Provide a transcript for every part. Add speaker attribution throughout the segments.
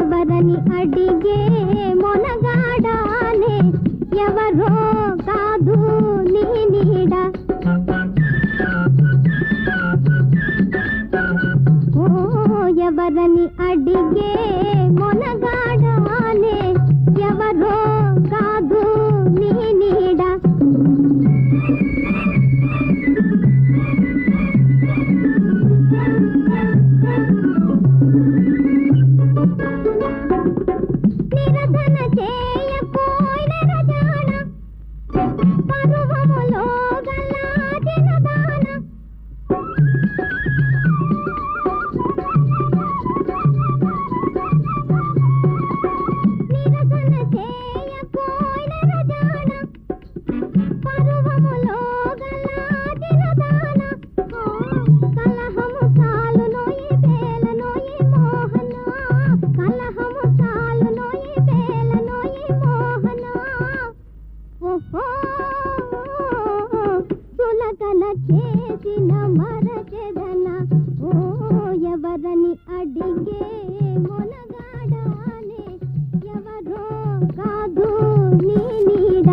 Speaker 1: ఎవరని అడిగే మొనగాడానే ఎవరో కాదు నీ నీడ ఓ ఎవరని అడిగే మొనగాడానే ఎవరో కాదు నీ నీడ నిరసన చేయపోయిన రజాన పరువములో గల్లాచిన దాన నిరసన చేయపోయిన రజాన పరువములో గల్లాచిన దాన కలహము చాలునోయి బేలనోయి మోహన కలహము చాలునోయి బేలనోయి మోహన ఓహో సులకన చేసిన మరచెదన ఓ ఎవరని అడిగే మొనగాడానే ఎవరో కాదు నీ నీడ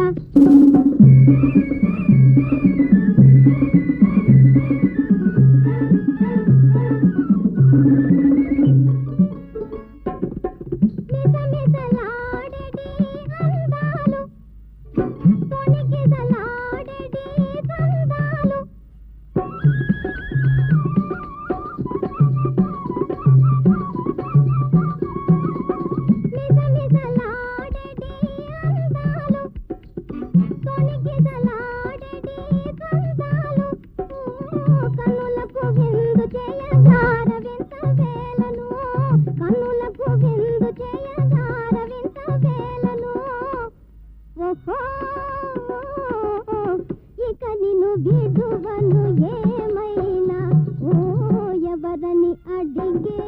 Speaker 1: మిసమిసలాడెడి అందాలు తొణికిసలాడెడి సందాలు మిసమిసలాడెడి అందాలు తొణికిసలాడెడి సందాలు కన్నులకు విందు చేయగార వింత వేలను కన్నులకు విందు చేయగార వింత వేలను ఓహో ఇక నిన్ను విడువను ఏమైనా ఓ ఎవరని అడిగే